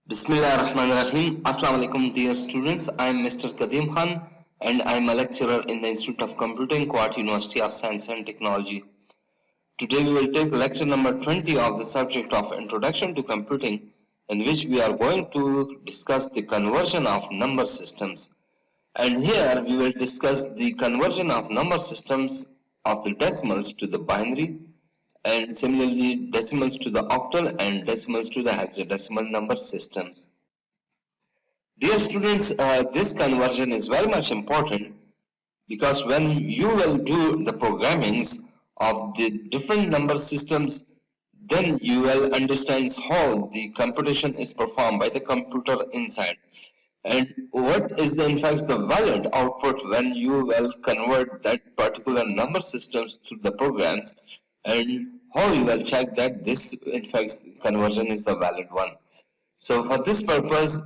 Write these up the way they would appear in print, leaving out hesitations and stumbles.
Bismillahirrahmanirrahim. Assalamu alaikum dear students. I am Mr. Kadim Khan and I am a lecturer in the Institute of Computing, Kuwait University of Science and Technology. Today we will take lecture number 20 of the subject of Introduction to Computing, in which we are going to discuss the conversion of number systems. And here we will discuss the conversion of number systems of the decimals to the binary, and similarly decimals to the octal and decimals to the hexadecimal number systems. Dear students, this conversion is very much important because when you will do the programmings of the different number systems, then you will understand how the computation is performed by the computer inside, and what is in fact the valid output when you will convert that particular number systems to the programs, and how you will check that this in fact conversion is the valid one. So for this purpose,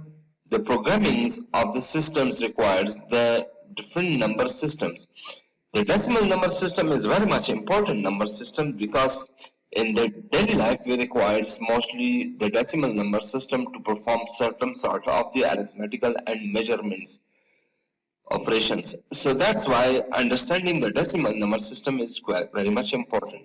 the programmings of the systems requires the different number systems. The decimal number system is very much important number system because in the daily life we require mostly the decimal number system to perform certain sort of the arithmetical and measurements operations. So that's why understanding the decimal number system is very much important.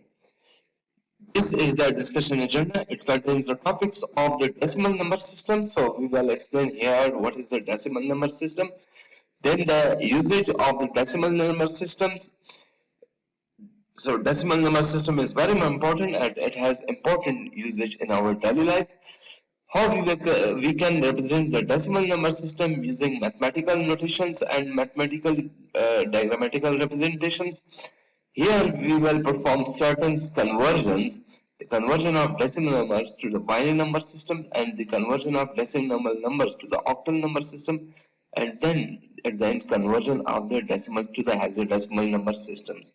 This is the discussion agenda. It contains the topics of the decimal number system. So we will explain here what is the decimal number system, then the usage of the decimal number systems. So decimal number system is very important and it has important usage in our daily life. How we can represent the decimal number system using mathematical notations and mathematical diagrammatical representations. Here we will perform certain conversions, the conversion of decimal numbers to the binary number system and the conversion of decimal numbers to the octal number system, and then at the end conversion of the decimal to the hexadecimal number systems.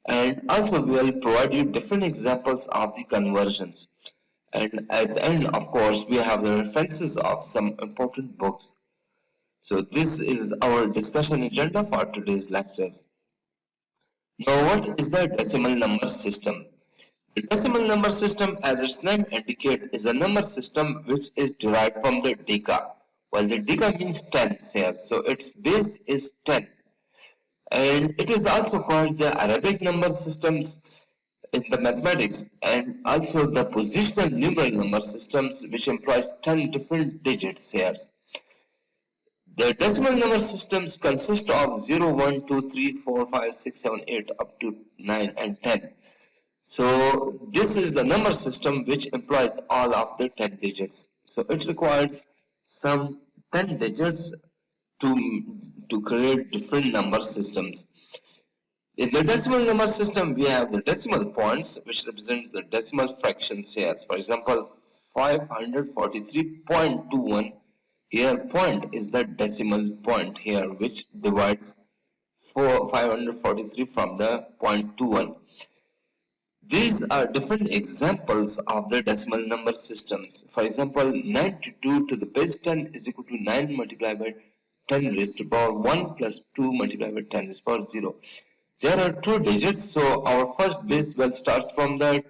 And also we will provide you different examples of the conversions. And at the end, of course, we have the references of some important books. So this is our discussion agenda for today's lectures. Now, what is the decimal number system? The decimal number system, as its name indicates, is a number system which is derived from the deca. Well, the deca means 10 here, so its base is 10. And it is also called the Arabic number systems in the mathematics, and also the positional numeral number systems, which implies 10 different digits here. The decimal number systems consist of 0, 1, 2, 3, 4, 5, 6, 7, 8 up to 9 and 10. So this is the number system which employs all of the 10 digits. So it requires some 10 digits to create different number systems. In the decimal number system, we have the decimal points, which represents the decimal fractions here. For example, 543.21. Here, point is the decimal point here, which divides 543 from the 0.21. These are different examples of the decimal number systems. For example, 92 to the base 10 is equal to 9 multiplied by 10 raised to the power 1 plus 2 multiplied by 10 raised to the power 0. There are two digits, so our first base well starts from the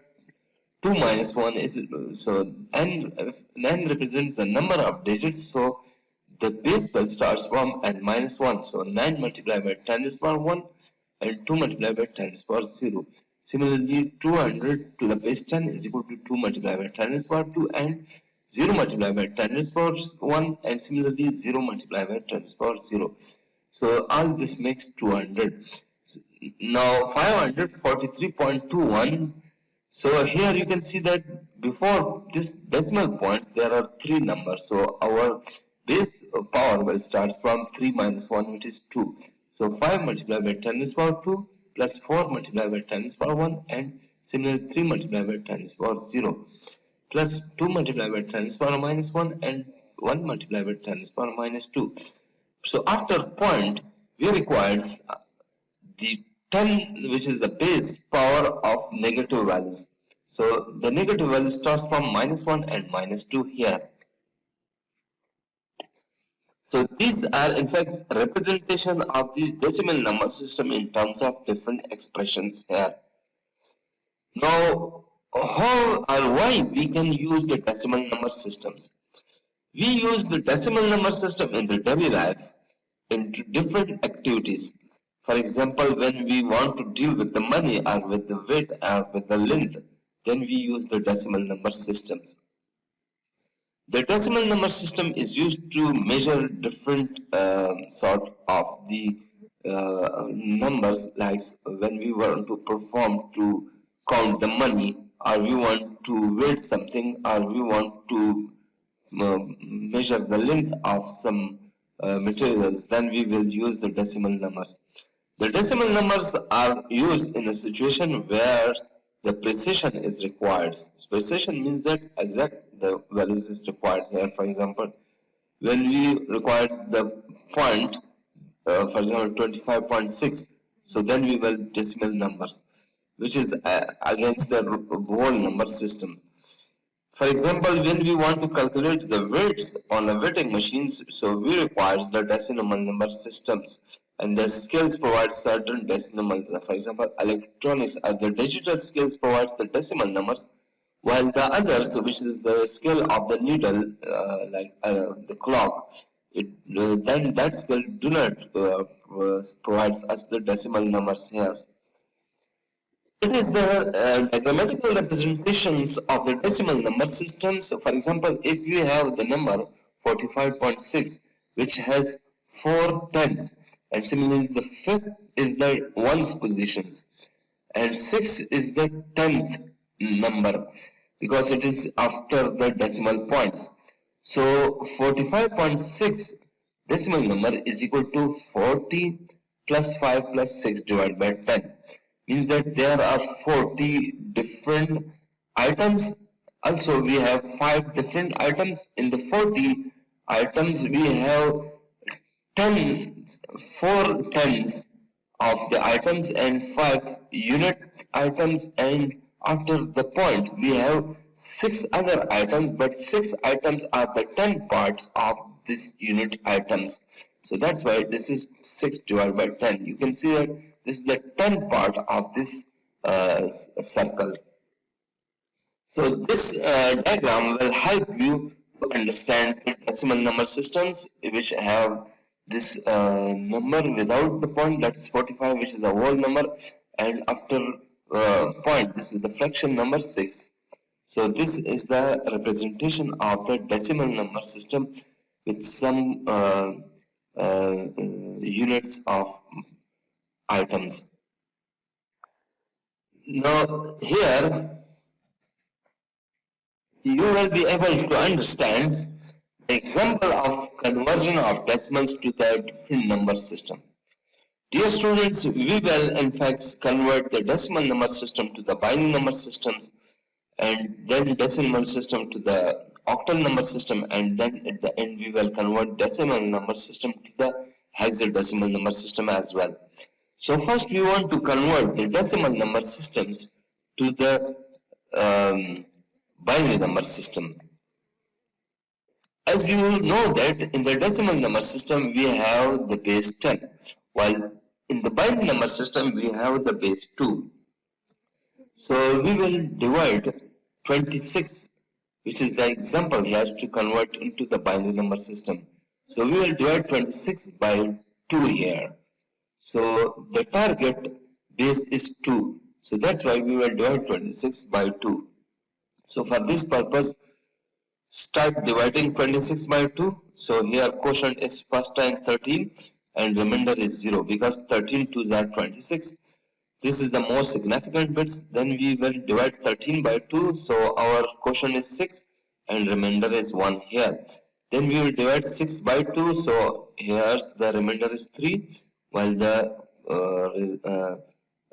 2 minus 1 is, so n represents the number of digits, so the base well starts from n minus 1, so 9 multiplied by 10 raised to the power 1 and 2 multiplied by 10 raised to the power 0. Similarly, 200 to the base 10 is equal to 2 multiplied by 10 raised to the power 2 and 0 multiplied by 10 raised to the power 1, and similarly 0 multiplied by 10 raised to the power 0. So all this makes 200. Now 543.21. So here you can see that before this decimal points there are three numbers. So our base power will start from 3 minus 1, which is 2. So 5 multiplied by 10 is power 2 plus 4 multiplied by 10 is power 1, and similarly 3 multiplied by 10 is power 0 plus 2 multiplied by 10 is power minus 1 and 1 multiplied by 10 is power minus 2. So after point we require the 10, which is the base power of negative values. So the negative value starts from minus 1 and minus 2 here. So these are in fact representation of this decimal number system in terms of different expressions here. Now how or why we can use the decimal number systems? We use the decimal number system in the daily life into different activities. For example, when we want to deal with the money or with the weight or with the length, then we use the decimal number systems. The decimal number system is used to measure different sort of the numbers, like when we want to perform to count the money, or we want to weight something, or we want to measure the length of some materials, then we will use the decimal numbers. The decimal numbers are used in a situation where the precision is required. Precision means that exact the values is required here. For example, when we require the point, for example 25.6, so then we will decimal numbers, which is against the whole number system. For example, when we want to calculate the weights on a weighting machines, so we require the decimal number systems, and the scales provide certain decimals. For example, electronics or the digital scales provides the decimal numbers, while the others, which is the scale of the needle, the clock, then that scale do not provides us the decimal numbers here. It is the grammatical representations of the decimal number systems. So for example, if we have the number 45.6, which has 4 tens, and similarly the fifth is the ones positions, and 6 is the 10th number because it is after the decimal points. So 45.6 decimal number is equal to 40 plus 5 plus 6 divided by 10. Means that there are 40 different items. Also we have 5 different items. In the 40 items we have 4 tens of the items and 5 unit items, and after the point we have 6 other items, but 6 items are the 10 parts of this unit items. So that's why this is 6 divided by 10. You can see that this is the 10 part of this circle. So this diagram will help you to understand the decimal number systems, which have this number without the point, that's 45, which is the whole number, and after point, this is the fraction number 6. So this is the representation of the decimal number system with some units of items. Now here you will be able to understand the example of conversion of decimals to the different number system. Dear students, we will in fact convert the decimal number system to the binary number systems, and then decimal system to the octal number system, and then at the end we will convert decimal number system to the hexadecimal number system as well. So first we want to convert the decimal number systems to the binary number system. As you know that in the decimal number system we have the base 10, while in the binary number system we have the base 2. So we will divide 26, which is the example here, to convert into the binary number system. So we will divide 26 by 2 here. So the target base is 2. So that's why we will divide 26 by 2. So for this purpose, start dividing 26 by 2. So here quotient is first time 13 and remainder is 0 because 13 2s are 26. This is the most significant bits. Then we will divide 13 by 2. So our quotient is 6 and remainder is 1 here. Then we will divide 6 by 2. So here's the remainder is 3. While the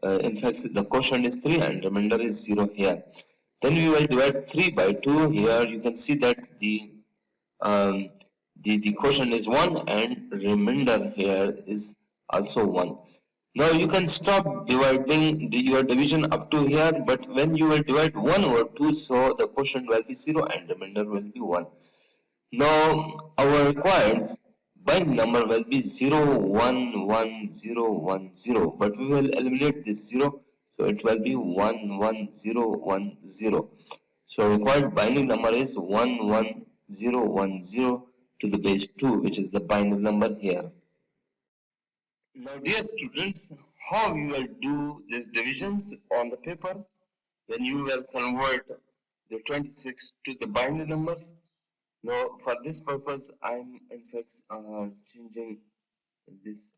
in fact the quotient is 3 and remainder is 0 here. Then we will divide 3 by 2. Here you can see that the quotient is 1 and remainder here is also 1. Now you can stop dividing your division up to here, but when you will divide 1 over 2, so the quotient will be 0 and remainder will be 1. Now our required binary number will be 0, 1, 1, 0, 1, 0, but we will eliminate this 0, so it will be 1, 1, 0, 1, 0. So required binary number is 1, 1, 010 to the base 2, which is the binary number here. Now dear students, how you will do these divisions on the paper when you will convert the 26 to the binary numbers? Now for this purpose I'm in fact changing this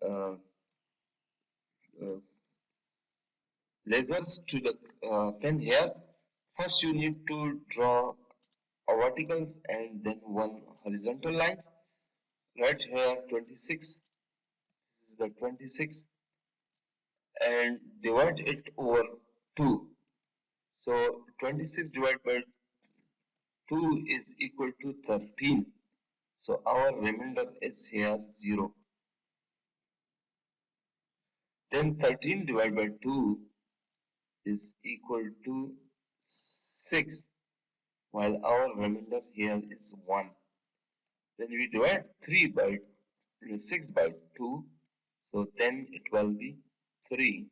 lasers to the pen here. First you need to draw a vertical and then one horizontal line. Right here 26, this is the 26, and divide it over 2. So 26 divided by 2 is equal to 13. So our remainder is here 0. Then 13 divided by 2 is equal to 6, while our remainder here is 1. Then we divide 6 by 2, so then it will be 3,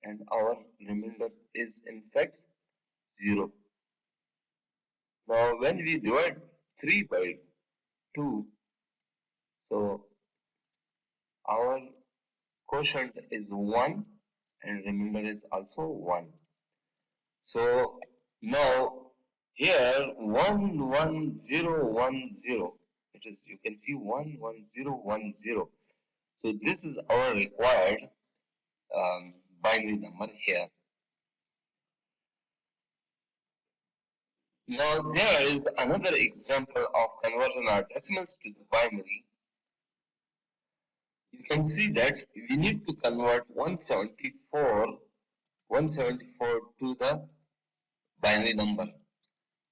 and our remainder is in fact 0. Now when we divide 3 by 2, so our quotient is 1 and remainder is also 1. So now here 11010, it is, you can see 11010. So this is our required binary number here. Now there is another example of conversion of decimals to the binary. You can see that we need to convert 174 to the binary number.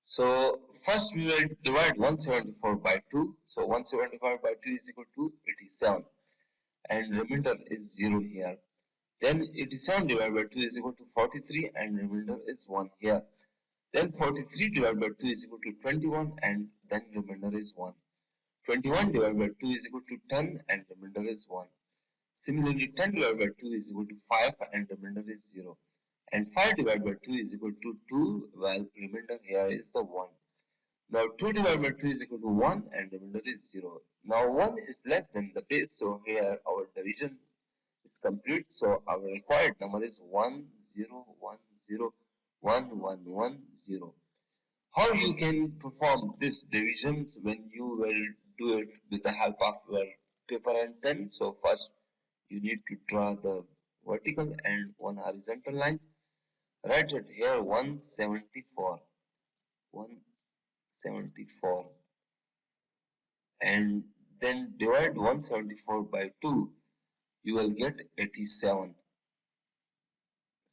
So first we will divide 174 by 2. So 175 by 2 is equal to 87, and remainder is 0 here. Then 87 divided by 2 is equal to 43, and remainder is 1 here. Then 43 divided by 2 is equal to 21, and then remainder is 1. 21 divided by 2 is equal to 10, and remainder is 1. Similarly, 10 divided by 2 is equal to 5, and remainder is 0. And 5 divided by 2 is equal to 2, while remainder here is the 1. Now 2 divided by 2 is equal to 1, and remainder is 0. Now 1 is less than the base, so here our division is complete. So our required number is 10101110. How you can perform these divisions when you will do it with the help of your paper and pen? So first you need to draw the vertical and one horizontal lines. Write it here 174, and then divide 174 by 2. You will get 87.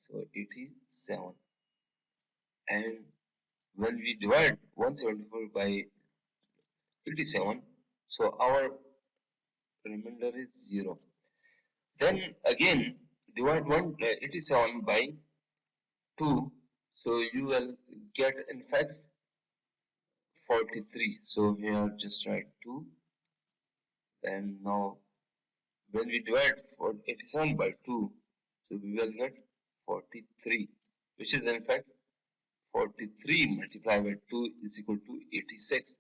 So 87, and when we divide 174 by 87, so our remainder is 0. Then again divide 87 by 2, so you will get in fact 43. So here just write 2, and now when we divide 87 by 2, so we will get 43, which is in fact 43 multiplied by 2 is equal to 86.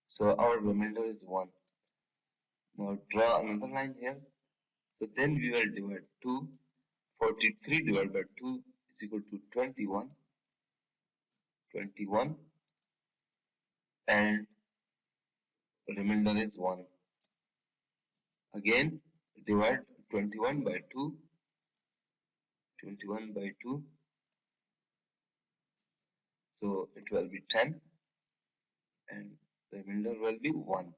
So our remainder is 1. Now draw another line here. So then we will divide 2. 43 divided by 2 is equal to 21. And remainder is 1. Again divide 21 by 2. So it will be 10, and the remainder will be 1.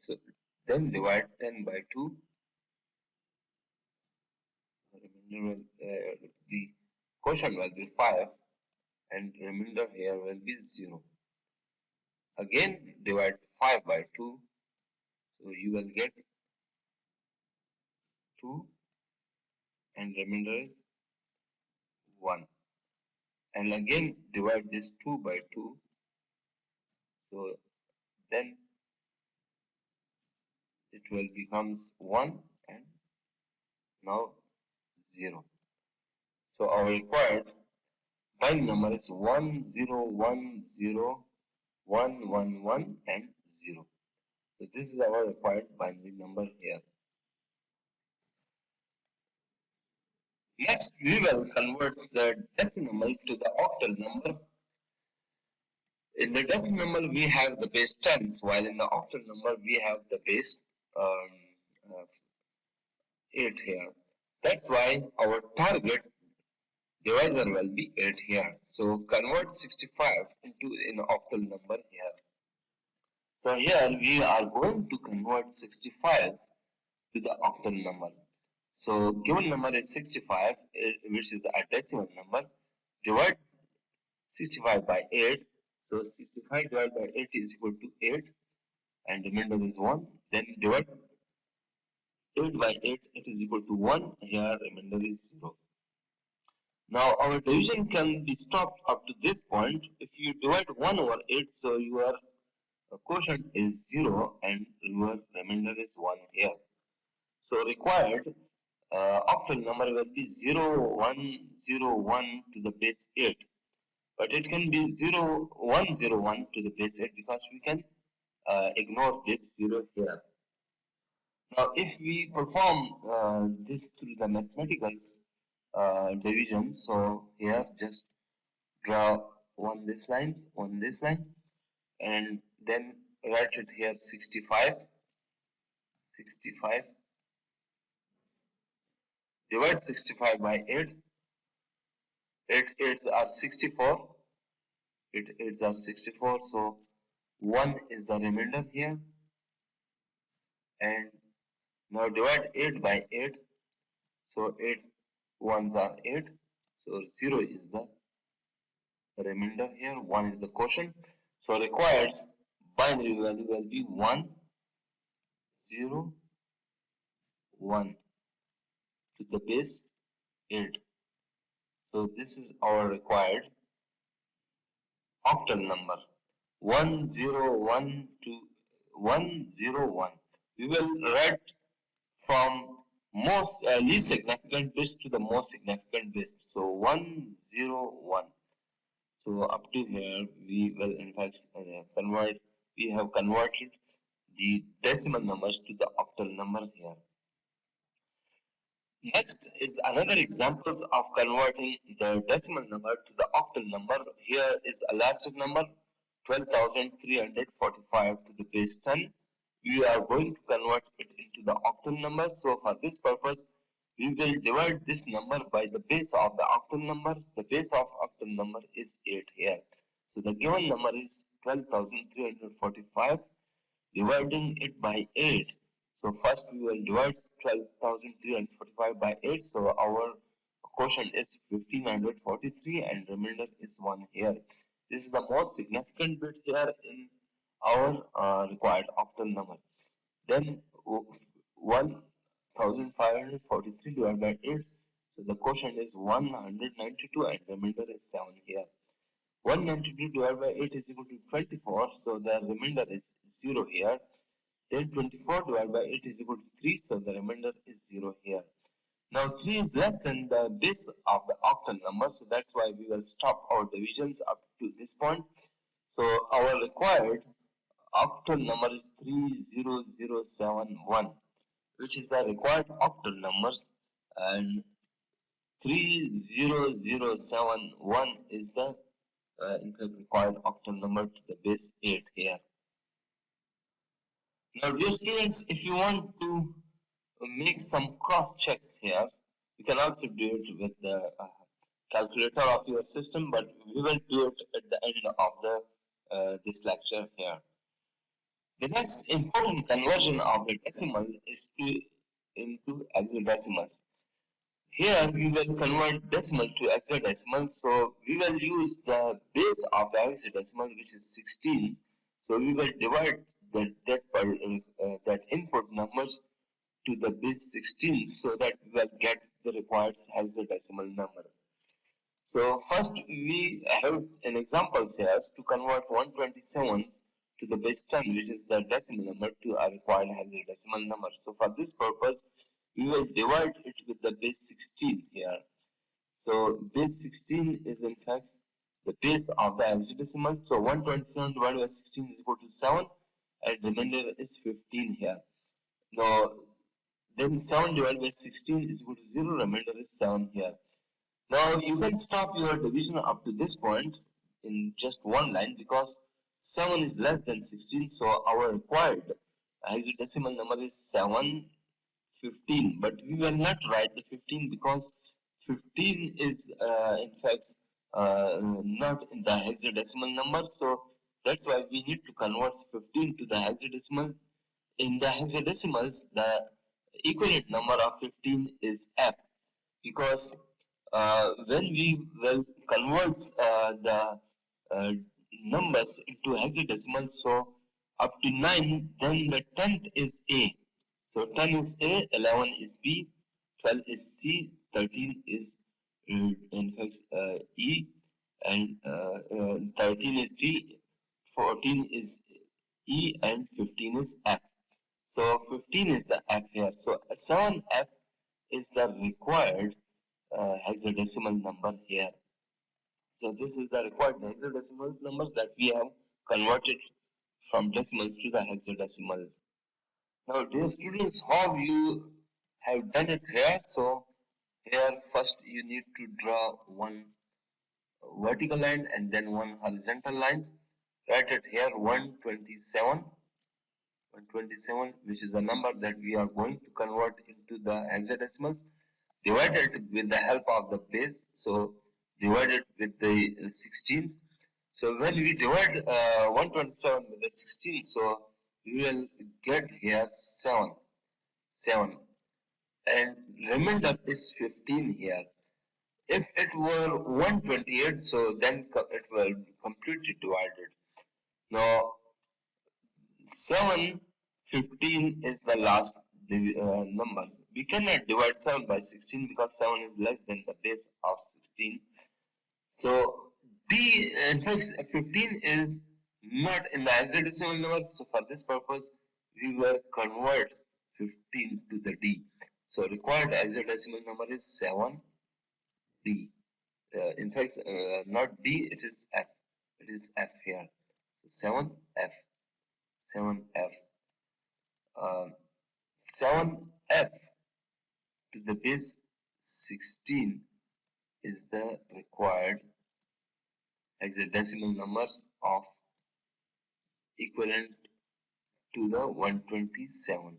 So then divide 10 by 2. The quotient will be 5, and remainder here will be 0. Again divide 5 by 2, so you will get 2, and remainder is 1. And again divide this 2 by 2, so then it will becomes 1, and now 0. So our required binary number is 1010111 and 0. So this is our required binary number here. Next, we will convert the decimal to the octal number. In the decimal number, we have the base 10s, while in the octal number, we have the base um, uh, 8 here. That's why our target divisor will be 8 here. So convert 65 into an octal number here. So here we are going to convert 65 to the octal number. So given number is 65, which is a decimal number. Divide 65 by 8. So 65 divided by 8 is equal to 8 and the remainder is 1. Then divide 8 by 8, it is equal to 1. Here remainder is 0. Now our division can be stopped up to this point. If you divide 1 over 8, so your quotient is 0 and your remainder is 1 here. So required octal number will be 0101 to the base 8. But it can be 0101 to the base 8 because we can ignore this 0 here. Now if we perform this through the mathematical division, so here just draw one this line, and then write it here 65. Divide 65 by 8. 8 8s are 64. 8 8s are 64. So 1 is the remainder here. And now divide 8 by 8. So 8 1s are 8. So 0 is the remainder here. 1 is the quotient. So required binary value will be 1 0 1 to the base 8. So this is our required octal number 101 to 101. We will write from least significant bits to the most significant bits. So 101. So up to here we will in fact convert. We have converted the decimal numbers to the octal number here. Next is another examples of converting the decimal number to the octal number. Here is a larger number 12,345 to the base 10. We are going to convert it into the octal number. So for this purpose, we will divide this number by the base of the octal number. The base of octal number is 8 here. So the given number is 12,345. Dividing it by 8. So first we will divide 12,345 by 8. So our quotient is 1543 and remainder is 1 here. This is the most significant bit here in our required octal number. Then 1543 divided by 8. So the quotient is 192 and remainder is 7 here. 192 divided by 8 is equal to 24. So the remainder is 0 here. Then 24 divided by 8 is equal to 3. So the remainder is 0 here. Now 3 is less than the base of the octal number. So that's why we will stop our divisions up to this point. So our required octal number is 30071, which is the required octal numbers, and 30071 is the required octal number to the base 8 here. Now dear students, if you want to make some cross checks here, you can also do it with the calculator of your system, but we will do it at the end of the this lecture here. The next important conversion of the decimal is into hexadecimals. Here we will convert decimal to hexadecimal. So we will use the base of the hexadecimal, which is 16. So we will divide that input numbers to the base 16 so that we will get the required hexadecimal number. So first we have an example here to convert 127 to the base 10, which is the decimal number, to a required hexadecimal number. So for this purpose, we will divide it with the base 16 here. So base 16 is in fact the base of the hexadecimal. So 127 divided by 16 is equal to 7 and remainder is 15 here. Now then 7 divided by 16 is equal to 0, remainder is 7 here. Now you can stop your division up to this point in just one line because 7 is less than 16, so our required hexadecimal number is 715, but we will not write the 15 because 15 is in fact not in the hexadecimal number, so that's why we need to convert 15 to the hexadecimal. In the hexadecimals, the equivalent number of 15 is F, because when we will convert the uh, numbers into hexadecimal, so up to 9, then the 10th is A. So 10 is A, 11 is B, 12 is C, 13 is in fact E, and 13 is D, 14 is E, and 15 is F. So 15 is the F here. So 7F is the required hexadecimal number here. So this is the required hexadecimal numbers that we have converted from decimals to the hexadecimal. Now dear students, how you have done it here? So here first you need to draw one vertical line and then one horizontal line. Write it here 127, which is the number that we are going to convert into the hexadecimal. Divide it with the help of the base. So divide it with the 16. So when we divide 127 with the 16, so we will get here 7. And remainder is 15 here. If it were 128, so then it will completely divided. Now 7, 15 is the last number. We cannot divide 7 by 16 because 7 is less than the base of 16. So D, in fact, 15 is not in the hexadecimal number. So for this purpose, we will convert 15 to the D. So required hexadecimal number is 7D. In fact, not D, it is F. It is F here. So 7F. 7F. 7F to the base 16 is the required hexadecimal numbers of equivalent to the 127.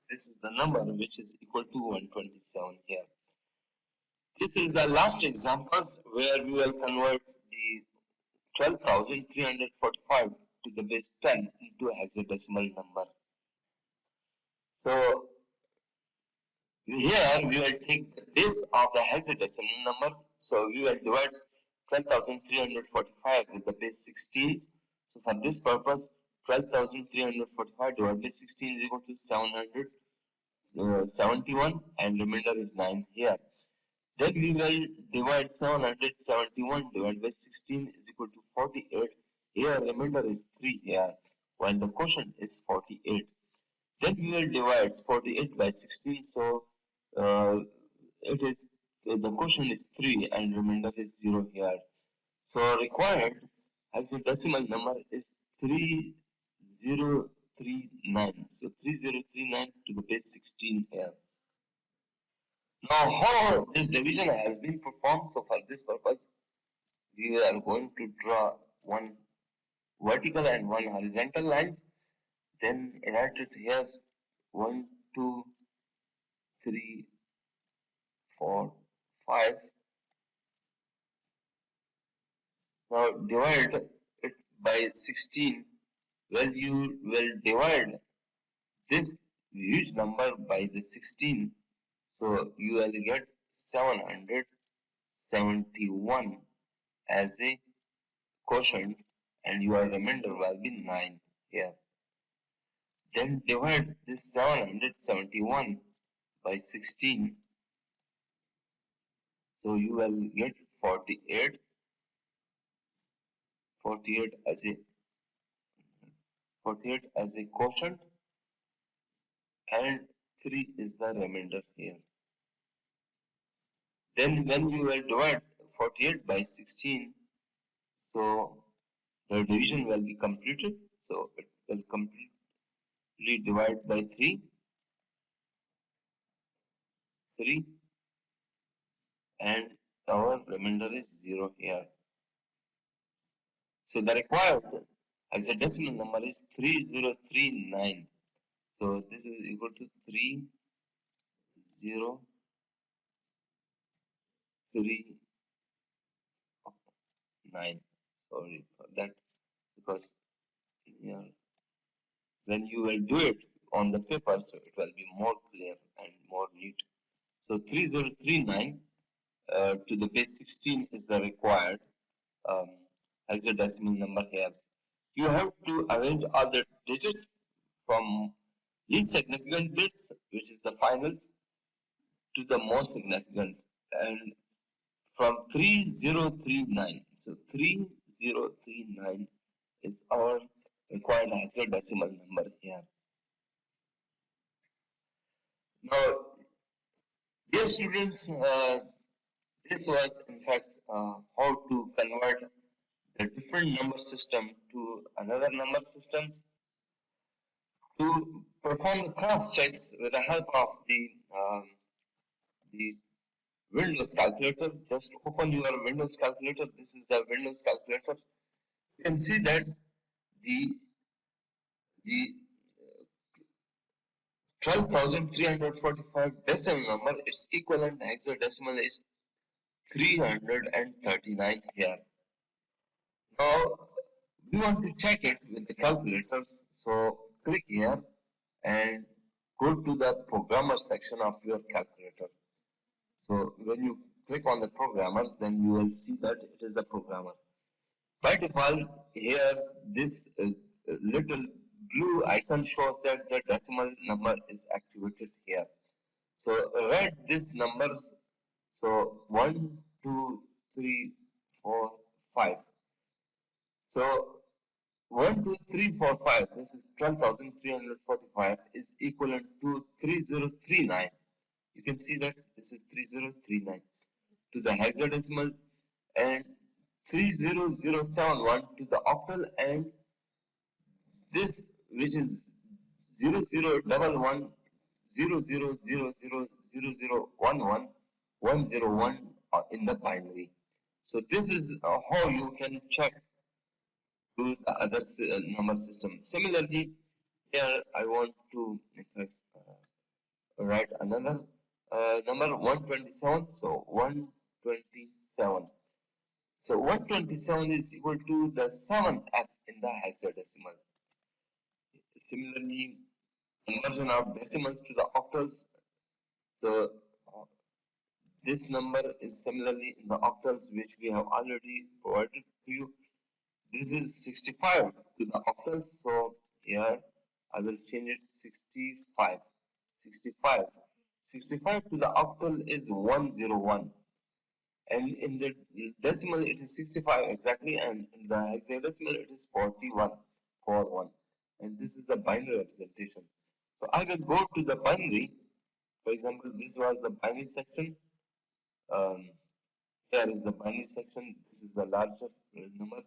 This is the number which is equal to 127 here. This is the last examples where we will convert the 12,345 to the base 10 into a hexadecimal number. So here we will take the base of the hexadecimal number. So we will divide 12,345 with the base 16. So for this purpose, 12,345 divided by 16 is equal to 771 and remainder is 9 here. Then we will divide 771 divided by 16 is equal to 48. Here remainder is 3 here, while the quotient is 48. Then we will divide 48 by 16, so the quotient is 3 and remainder is 0 here. So required hexadecimal number is 3039. So 3039 to the base 16 here. Now how this division has been performed, so for this purpose we are going to draw one vertical and one horizontal lines. Then write it here 1, 2, 3, 4, 5. Now divide it by 16. Well, you will divide this huge number by the 16. So you will get 771 as a quotient and your remainder will be 9 here. Then divide this 771 by 16. So you will get 48 as a quotient and 3 is the remainder here. Then when you will divide 48 by 16, so the division will be completed. So it will completely divide by 3, and our remainder is 0 here. So the required hexadecimal number is 3039. So this is equal to 3039. Sorry for that, because here when you will do it on the paper, so it will be more clear and more neat. So 3039 to the base 16 is the required hexadecimal number here. You have to arrange all the digits from least significant bits, which is the finals, to the most significant, and from 3039. So 3039 is our required hexadecimal number here. Now, dear students, this was in fact how to convert the different number system to another number systems to perform the cross checks with the help of the Windows calculator. Just open your Windows calculator. This is the Windows calculator. You can see that the the 12,345 decimal number, its equivalent hexadecimal is 339 here. Now we want to check it with the calculators. So click here and go to the programmer section of your calculator. So when you click on the programmers, then you will see that it is the programmer. By default, here this little blue icon shows that the decimal number is activated here. So write these numbers. So 1, 2, 3, 4, 5. So 1, 2, 3, 4, 5. This is 12,345 is equivalent to 3039. You can see that this is 3039 to the hexadecimal, and 30071 to the octal, and this which is 0011 101 in the binary. So this is how you can check to the other number system. Similarly, here I want to in fact write another number 127. So 127. So 127 is equal to the 7f in the hexadecimal. Similarly, conversion of decimals to the octals. So this number is similarly in the octals, which we have already provided to you. This is 65 to the octals. So here I will change it 65. 65. 65 to the octal is 101. And in the decimal it is 65 exactly, and in the hexadecimal it is 41. And this is the binary representation. So I will go to the binary. For example, this was the binary section. Here is the binary section. This is the larger number.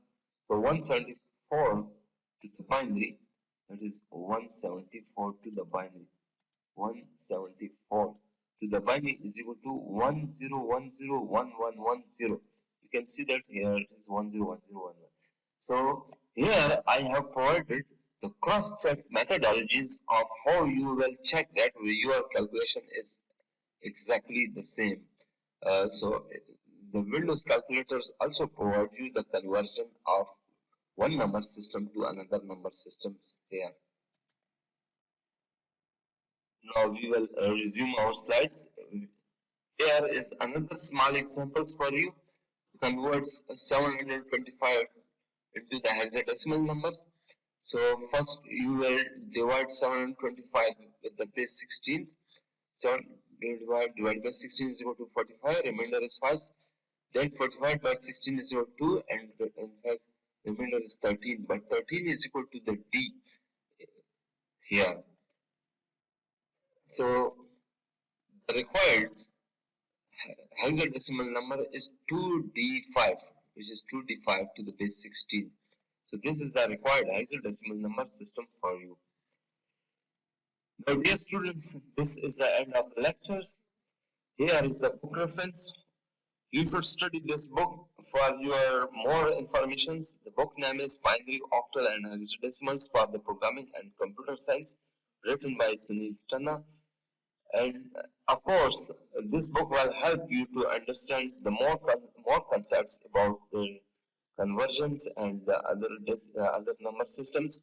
So 174 to the binary, that is 174 to the binary. 174 to the binary is equal to 10101110. You can see that here it is 101011. So here I have provided the cross-check methodologies of how you will check that your calculation is exactly the same. So the Windows calculators also provide you the conversion of one number system to another number systems here. Now we will resume our slides. Here is another small examples for you. Converts 725 into the hexadecimal numbers. So first you will divide 725 with the base 16. 7 divided by 16 is equal to 45. Remainder is 5. Then 45 by 16 is equal to 2, and in fact remainder is 13. But 13 is equal to the D here. So the required hexadecimal number is 2d5, which is 2d5 to the base 16. So this is the required hexadecimal number system for you. Now dear students, this is the end of the lectures. Here is the book reference. You should study this book for your more informations. The book name is Binary, Octal and Hexadecimals for the Programming and Computer Science, written by Sunil Channa. And of course, this book will help you to understand the more concepts about the conversions and the other number systems.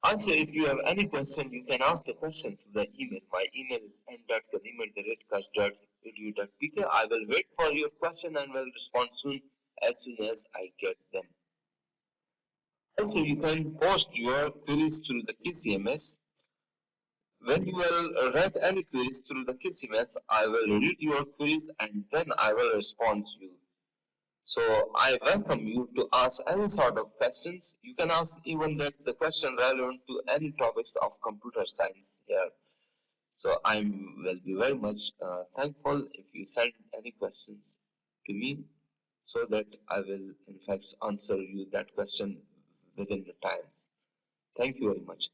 Also, if you have any question, you can ask the question through the email. My email is n.kadim@kust.edu.pk. I will wait for your question and will respond as soon as I get them. Also, you can post your queries through the KCMS. When you will write any queries through the KCMS, I will read your queries and then I will respond to you. So I welcome you to ask any sort of questions. You can ask even the question relevant to any topics of computer science here. So I will be very much thankful if you send any questions to me so that I will in fact answer you that question within the times. Thank you very much.